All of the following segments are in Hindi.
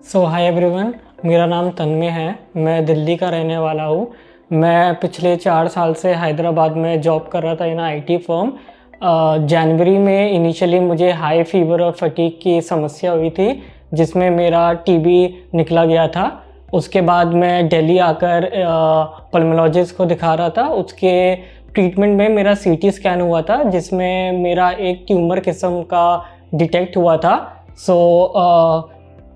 सो हाय एवरीवन, मेरा नाम तन्मय है। मैं दिल्ली का रहने वाला हूँ। मैं पिछले 4 साल से हैदराबाद में जॉब कर रहा था इन आईटी फर्म। जनवरी में इनिशियली मुझे हाई फीवर और फटीग की समस्या हुई थी, जिसमें मेरा टीबी निकला गया था। उसके बाद मैं दिल्ली आकर पल्मोलॉजिस्ट को दिखा रहा था। उसके ट्रीटमेंट में मेरा सीटी स्कैन हुआ था, जिसमें मेरा एक ट्यूमर किस्म का डिटेक्ट हुआ था।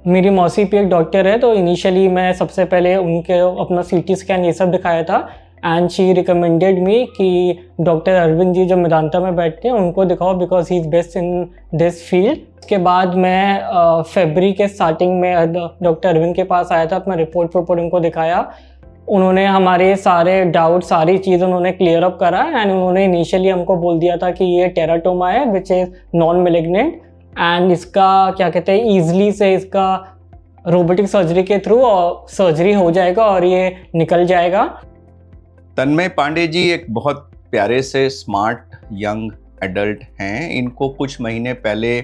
मेरी मौसी भी एक डॉक्टर है, तो इनिशियली मैं सबसे पहले उनके अपना सीटी स्कैन ये सब दिखाया था एंड शी रिकमेंडेड मी कि डॉक्टर अरविंद जी जो मेदांता में बैठते हैं उनको दिखाओ, because he is best in this field. उसके बाद मैं फरवरी के स्टार्टिंग में डॉक्टर अरविंद के पास आया था, अपना रिपोर्ट उनको दिखाया। उन्होंने हमारे सारे डाउट, सारी चीज़ उन्होंने क्लियर अप करा एंड उन्होंने इनिशियली हमको बोल दिया था कि ये टेराटोमा है which is non malignant and इसका क्या कहते हैं, ईजली से इसका रोबोटिक सर्जरी के थ्रू सर्जरी हो जाएगा और ये निकल जाएगा। तन्मय पांडे जी एक बहुत प्यारे से स्मार्ट यंग एडल्ट हैं। इनको कुछ महीने पहले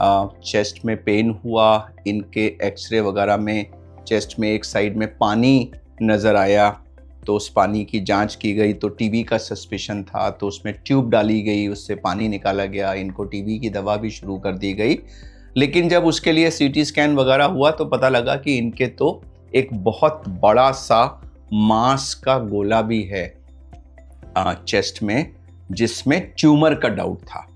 चेस्ट में पेन हुआ। इनके एक्सरे वगैरह में चेस्ट में एक साइड में पानी नज़र आया, तो उस पानी की जांच की गई तो टीबी का सस्पिशन था, तो उसमें ट्यूब डाली गई, उससे पानी निकाला गया। इनको टीबी की दवा भी शुरू कर दी गई। लेकिन जब उसके लिए सीटी स्कैन वगैरह हुआ तो पता लगा कि इनके तो एक बहुत बड़ा सा मांस का गोला भी है चेस्ट में, जिसमें ट्यूमर का डाउट था।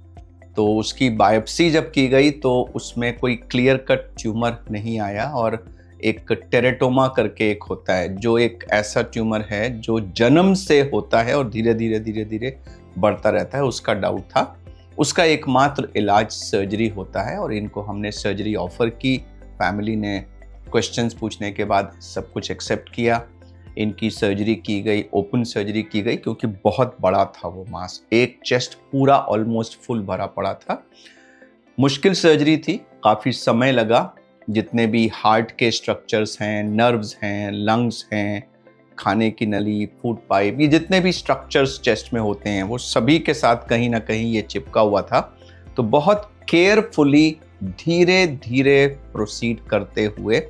तो उसकी बायोप्सी जब की गई तो उसमें कोई क्लियर कट ट्यूमर नहीं आया, और एक टेराटोमा करके एक होता है, जो एक ऐसा ट्यूमर है जो जन्म से होता है और धीरे धीरे बढ़ता रहता है, उसका डाउट था। उसका एकमात्र इलाज सर्जरी होता है और इनको हमने सर्जरी ऑफर की। फैमिली ने क्वेश्चंस पूछने के बाद सब कुछ एक्सेप्ट किया। इनकी सर्जरी की गई, ओपन सर्जरी की गई, क्योंकि बहुत बड़ा था वो मांस। एक चेस्ट पूरा ऑलमोस्ट फुल भरा पड़ा था। मुश्किल सर्जरी थी, काफ़ी समय लगा। जितने भी हार्ट के स्ट्रक्चर्स हैं, नर्व्स हैं, लंग्स हैं, खाने की नली, फूड पाइप, ये जितने भी स्ट्रक्चर्स चेस्ट में होते हैं वो सभी के साथ कहीं ना कहीं ये चिपका हुआ था। तो बहुत केयरफुली धीरे धीरे प्रोसीड करते हुए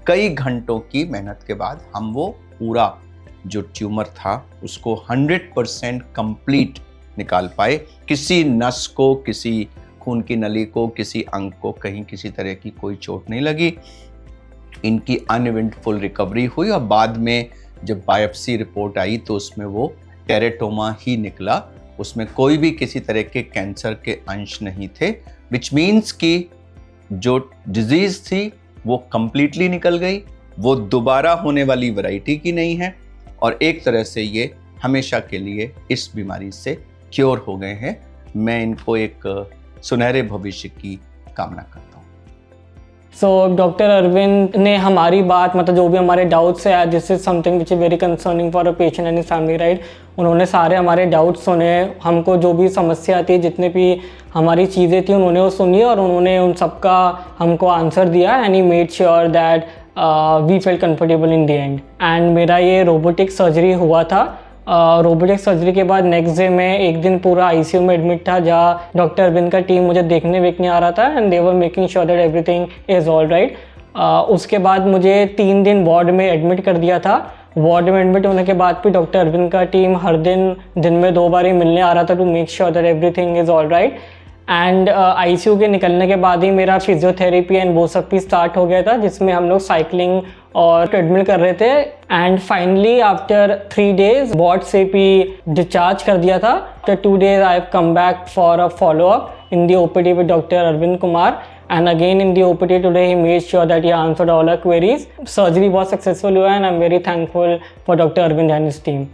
कई घंटों की मेहनत के बाद हम वो पूरा जो ट्यूमर था उसको 100% कंप्लीट निकाल पाए। किसी नस को, किसी खून की नली को, किसी अंग को कहीं किसी तरह की कोई चोट नहीं लगी। इनकी अनइवेंटफुल रिकवरी हुई और बाद में जब बायोप्सी रिपोर्ट आई तो उसमें वो टेराटोमा ही निकला। उसमें कोई भी किसी तरह के कैंसर के अंश नहीं थे, विच मीन्स कि जो डिजीज थी वो कंप्लीटली निकल गई, वो दोबारा होने वाली वैरायटी की नहीं है, और एक तरह से ये हमेशा के लिए इस बीमारी से क्योर हो गए हैं। मैं इनको एक सुनहरे भविष्य की कामना करता हूँ। सो डॉक्टर अरविंद ने हमारी बात, मतलब जो भी हमारे डाउट्स है, this is something which is very concerning for a patient and his family, right. उन्होंने सारे हमारे डाउट्स सुने, हमको जो भी समस्या थी, जितने भी हमारी चीज़ें थी, उन्होंने वो सुनी और उन्होंने उन सबका हमको आंसर दिया and he made sure that we feel comfortable in the end. And मेरा ये रोबोटिक सर्जरी हुआ था। रोबोटिक सर्जरी के बाद नेक्स्ट डे मैं एक दिन पूरा आईसीयू में एडमिट था, जहाँ डॉक्टर अरविंद का टीम मुझे देखने वेखने आ रहा था and they were making sure that everything is all right. उसके बाद मुझे 3 दिन वार्ड में एडमिट कर दिया था। वार्ड में एडमिट होने के बाद भी डॉक्टर अरविंद का टीम हर दिन में 2 बार ही मिलने आ रहा था to make sure that everything is all right. And ICU के निकलने के बाद ही मेरा फिजियोथेरेपी एंड वो सब भी स्टार्ट हो गया था, जिसमें हम लोग साइकिलिंग और ट्रेडमिल कर रहे थे। And finally after 3 days ward से भी डिस्चार्ज कर दिया था। After 2 days I have come back for a follow up in the OPD with doctor Arvind Kumar, and again in the OPD today he made sure that he answered all our queries. Surgery was successful and I'm very thankful for Dr. Arvind and his team.